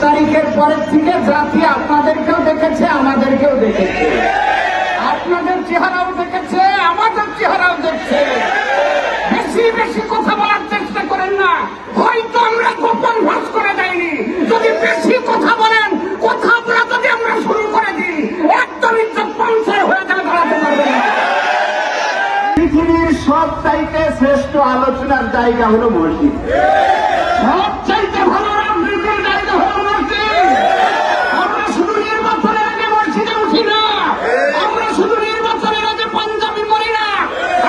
তারিখের পরের থেকে জাতি আপনাদেরকেও দেখেছে, আমাদেরকেও দেখেছে, আপনাদের চেহারাও দেখেছে, আমাদের চেহারাও দেখছে। বেশি বেশি কথা বলার চেষ্টা করেন না, হয়তো আমরা গোপন ভাস করে দেয়নি। যদি বেশি কথা বলেন, কথা বলা যদি আমরা শুরু করে দিই, একদম ইজ্জত পঞ্চায় হয়ে যাবে, দাঁড়াতে পারবে না। পৃথিবীর সব চাইতে শ্রেষ্ঠ আলোচনার জায়গা হলো মসজিদ। সব চাইতে ভালো রাজনীতির জায়গা হলো মসজিদ। আমরা শুধু নির্বাচনের আগে মসজিদে উঠি না, আমরা শুধু নির্বাচনের আগে পাঞ্জাবি পরি না,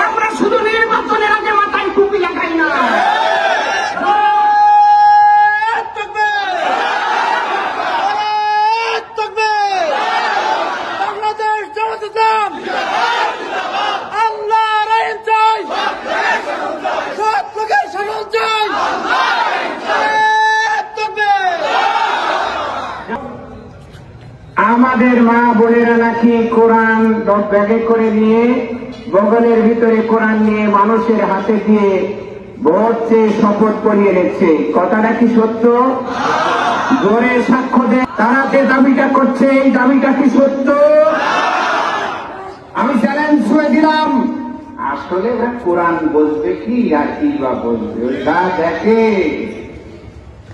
আমরা শুধু নির্বাচনের আগে মাথায় টুপি লাগাই না। আমাদের মা বোনেরা নাকি কোরআন ব্যাগে করে নিয়ে, বগলের ভিতরে কোরআন নিয়ে মানুষের হাতে দিয়ে ভোট চেয়ে শপথ করিয়ে নিচ্ছে। কথাটা কি সত্য? জোরে সাক্ষ্য দেয়। তারা যে দাবিটা করছে, এই দাবিটা কি সত্য? আমি চ্যালেঞ্জ ছুঁয়ে দিলাম। আসলে ওরা কোরআন বলবে কি আর কি বা বলবে, যা দেখে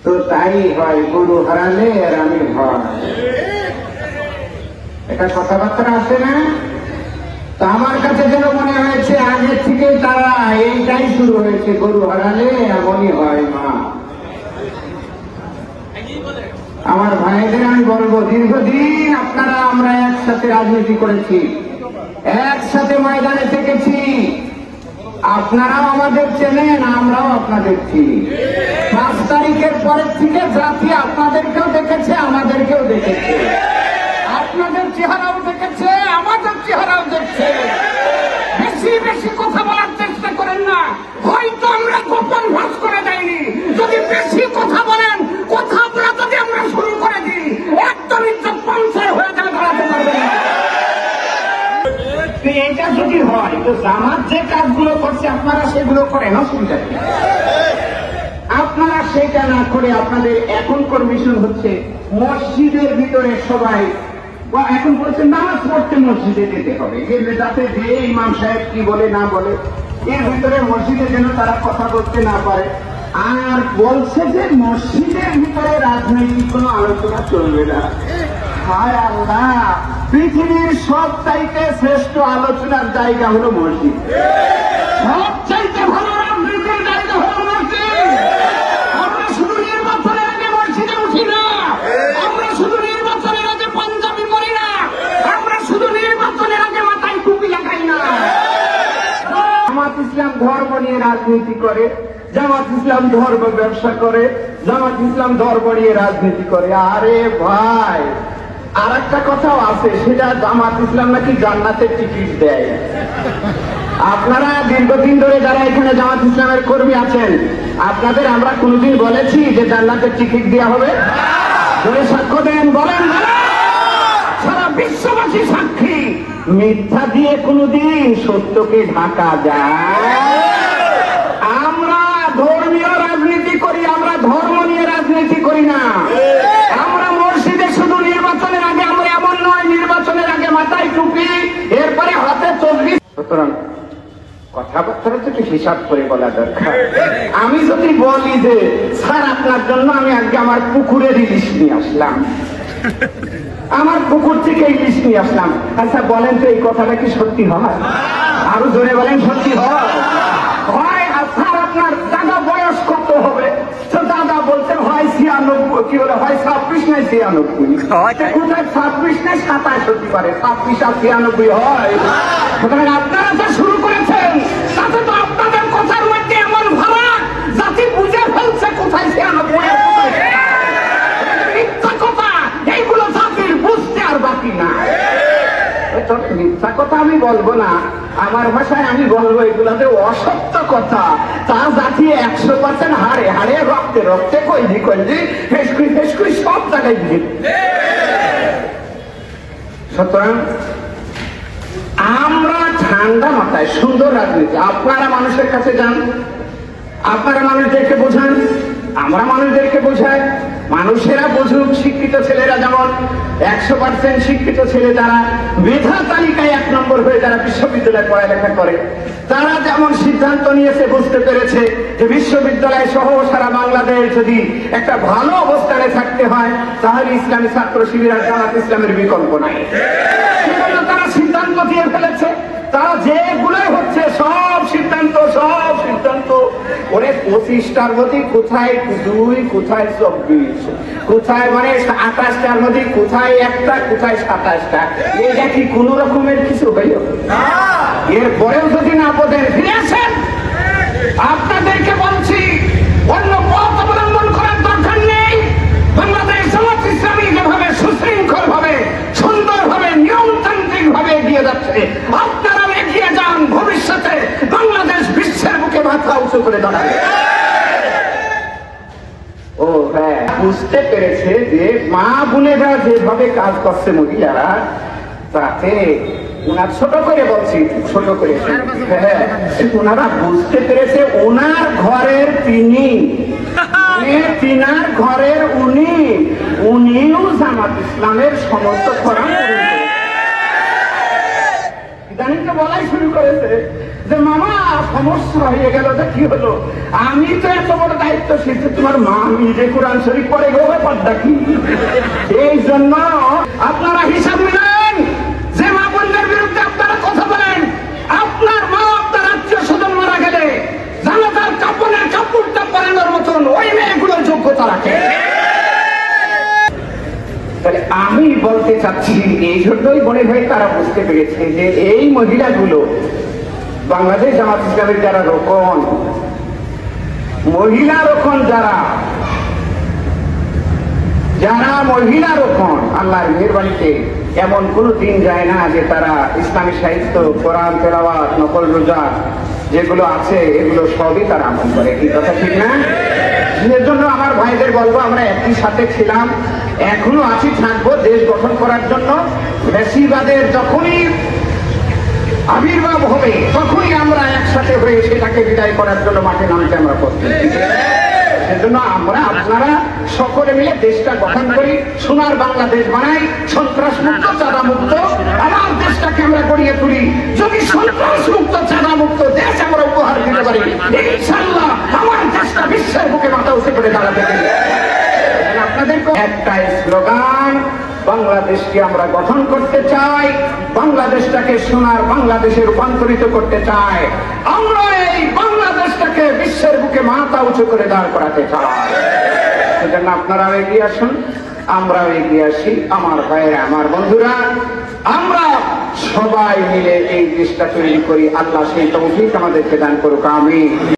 তো তাই হয়। গরু হারালে আর আমি হয়, এটা কথাবার্তা আসে না? তো আমার কাছে যেন মনে হয়েছে আগের থেকে তারা এইটাই শুরু হয়েছে, গরু হারালে এমনই হয় মা। আমার ভাইদের আমি বলবো, দীর্ঘদিন আপনারা আমরা একসাথে রাজনীতি করেছি, একসাথে ময়দানে থেকেছি, আপনারাও আমাদের চেনেন, আমরাও আপনাদের চিনি। 5 তারিখের পরের থেকে জাতি আপনাদেরকেও দেখেছে, আমাদেরকেও দেখেছে, আপনাদের চেহারাও দেখেছে, আমাদের চেহারাও দেখছে। বেশি বেশি কথা বলার চেষ্টা করেন না, হয়তো আমরা গোপন ভাস করে দেয়নি। যদি বেশি কথা বলেন, কথা বলা যদি আমরা শুরু করে দিই, একদম ইজ্জত পঞ্চায় হয়ে যাবে, দাঁড়াতে পারবে না। এটা যদি হয় তো জামাত যে কাজগুলো করছে আপনারা সেগুলো করেন, অসুবিধা নেই। আপনারা সেটা না করে আপনাদের এখনকার মিশন হচ্ছে মসজিদের ভিতরে সবাই এখন বলছে নামাজ পড়তে মসজিদে যেতে হবে, যাতে যে ইমাম সাহেব কি বলে না বলে এর ভিতরে মসজিদে যেন তারা কথা বলতে না পারে। আর বলছে যে মসজিদের ভিতরে রাজনৈতিক কোন আলোচনা চলবে না। হায় আল্লাহ, পৃথিবীর সব চাইতে শ্রেষ্ঠ আলোচনার জায়গা হলো মসজিদ। সব চাইতে ভালো রাজনীতির জায়গা হলো মসজিদ। আমরা শুধু নির্বাচনের আগে মসজিদে উঠি না, আমরা শুধু নির্বাচনের আগে পাঞ্জাবি পরি না, আমরা শুধু নির্বাচনের আগে মাথায় টুপি লাগাই না। জামাত ইসলাম ধর্ম নিয়ে রাজনীতি করে, জামাত ইসলাম ধর্ম ব্যবসা করে, জামাত ইসলাম ধর্ম নিয়ে রাজনীতি করে। আরে ভাই, আর একটা কথাও আছে, সেটা জামাত ইসলাম নাকি জান্নাতের টিকিট দেয়। আপনারা দীর্ঘদিন ধরে যারা এখানে জামাত ইসলামের কর্মী আছেন, আপনাদের আমরা কোনদিন বলেছি যে জান্নাতের টিকিট দেওয়া হবে? ধরে সাক্ষ্য দেন, বলেন। সারা বিশ্ববাসী সাক্ষী, মিথ্যা দিয়ে কোনদিন সত্যকে ঢাকা যায়? আমরা ধর্মীয় রাজনীতি করি, আমরা ধর্ম নিয়ে রাজনীতি করি না। আমরা মসজিদে শুধু নির্বাচনের আগে, আমরা এমন নয় নির্বাচনের আগে মাথায় টুপি, এরপরে হাতে 40। সুতরাং কথাবার্তা একটু হিসাব করে বলা দরকার। আমি যদি বলি যে স্যার আপনার জন্য আমি আজকে আমার পুকুরের ইলিশ নিয়ে আসলাম, আমার পুকুর থেকে ইলিশ নিয়ে আসলাম, আচ্ছা বলেন তো এই কথাটা কি সত্যি হয়? আরো জোরে বলেন, সত্যি হয়? স্যার আপনার দাদা বয়স কত হবে? দাদা বলতে হয় 96, কি বলে হয় 26 নাই 96, কোথায় 26 নাই 27 হতে পারে, 26 আর 96 হয়। সুতরাং আপনারা যা শুরু করেছেন তাতে তো আপনাদের কথার মধ্যে এমন ভাড়া জাতি বুঝে ফেলছে কোথায় 96 মিথ্যা কথা, এইগুলো জাতির বুঝতে আর বাকি না। মিথ্যা কথা আমি বলবো না, আমার ভাষায় আমি বলবো এগুলোতে অসত্য কথা। তা জাতি 100% হাড়ে হাড়ে, রক্তে রক্তে, কইলি কইলি, ফেসকুই ফেসকুই সব জায়গায় দিয়ে। সুতরাং আমরা ঠান্ডা মাথায় সুন্দর রাজনীতি, আপনারা মানুষের কাছে যান, আপনারা মানুষদেরকে বোঝান, আমরা মানুষদেরকে বোঝাই, মানুষেরা বুঝুক, শিক্ষিত ছেলেরা যেমন 100% শিক্ষিত ছেলে যারা মেধা তালিকায় 1 নম্বর হয়ে যারা বিশ্ববিদ্যালয়ে পড়ালেখা করে, তারা যেমন সিদ্ধান্ত নিয়েছে, বুঝতে পেরেছে যে বিশ্ববিদ্যালয় সহ সারা বাংলাদেশ যদি একটা ভালো অবস্থানে থাকতে হয় তাহলে ইসলামী ছাত্র শিবির আর জামাত ইসলামের বিকল্প নাই। সেজন্য তারা সিদ্ধান্ত দিয়ে ফেলেছে। তারা যেগুলোই হচ্ছে সব সিদ্ধান্ত ওরে 25টার মধ্যে কোথায় 2, কোথায় 24, কোথায় মানে 28টার মধ্যে কোথায় 1টা, কোথায় 27টা। এটা কি কোন রকমের কিছু হইল? এরপরেও যদি না বোঝেন, ফিরে আসেন। আপনাদেরকে বলছি, অন্য পথ অবলম্বন করার দরকার নেই। বাংলাদেশ জামাত ইসলামী যেভাবে সুশৃঙ্খল ভাবে, সুন্দর ভাবে, নিয়মতান্ত্রিক ভাবে এগিয়ে যাচ্ছে, আপনারা এগিয়ে যান। ভবিষ্যতে বাংলাদেশ বিশ্বের বুকে মাথা উঁচু করে দাঁড়াবে। ও হ্যাঁ, বুঝতে পেরেছে যে মা বোনেরা যেভাবে কাজ করছে মহিলারা, তাতে ওনার ছোট করে বলছি, ছোট করে, হ্যাঁ, ওনারা বুঝতে পেরেছে ওনার ঘরের তিনার ঘরের উনিও জামাত ইসলামের সমস্ত করা ইদানিং তো বলাই শুরু করেছে যে মামা সমস্যা হয়ে গেল। কি হলো? আমি তো এত বড় দায়িত্ব শিখছি, তোমার মা নিজে কোরআন শরীফ পড়ে গো, ব্যাপারটা কি? এই জন্য আপনারা হিসাব মিলেন যে মা বোনদের বিরুদ্ধে আপনারা কথা বলেন। আপনার মা, আপনার আত্মীয় স্বজন মারা গেলে জানাজার কাপড়ের কাপড়টা পরানোর মতন ওই মেয়েগুলোর যোগ্যতা রাখে। তাহলে আমি বলতে চাচ্ছি, এই জন্যই মনে হয় তারা বুঝতে পেরেছে যে এই মহিলাগুলো বাংলাদেশ জামাত ইসলামের যারা মহিলা রোকন, যারা মহিলা রোকন, আল্লাহর মেহেরবানিতে এমন কোন দিন যায় না যে তারা ইসলামী সাহিত্য, কোরআন তেলাওয়াত, নকল রোজা যেগুলো আছে এগুলো সবই তারা আমল করে। কি কথা ঠিক না? এর জন্য আমার ভাইদের বলবো, আমরা একই সাথে ছিলাম, এখনো আছি, থাকবো দেশ গঠন করার জন্য। ফ্যাসিবাদের যখনই আবির্ভাব হবে তখনই আমরা একসাথে হয়ে সেটাকে বিদায় করার জন্য মাঠে নামতে আমরা প্রস্তুত। সেজন্য আমরা আপনারা সকলে মিলে দেশটা গঠন করি, সোনার বাংলাদেশ বানাই, সন্ত্রাস মুক্ত, চাঁদা মুক্ত আমার দেশটাকে আমরা গড়িয়ে তুলি। যদি সন্ত্রাস মুক্ত, চাঁদা মুক্ত দেশ আমরা উপহার দিতে পারি, ইনশাআল্লাহ আমার দেশটা বিশ্বের বুকে মাথা উঁচু করে দাঁড়াতে পারি। আপনাদেরকে একটাই স্লোগান, বাংলাদেশকে আমরা গঠন করতে চাই, বাংলাদেশটাকে সোনার বাংলাদেশে রূপান্তরিত করতে চাই, আমরা এই বাংলাদেশটাকে বিশ্বের বুকে মাথা উঁচু করে দাঁড় করাতে চাই। সেজন্য আপনারাও এগিয়ে আসুন, আমরাও এগিয়ে আসি। আমার ভাইয়েরা, আমার বন্ধুরা, আমরা সবাই মিলে এই দেশটা তৈরি করি। আল্লাহ সেই তৌফিক আমাদেরকে দান করুক। আমিন।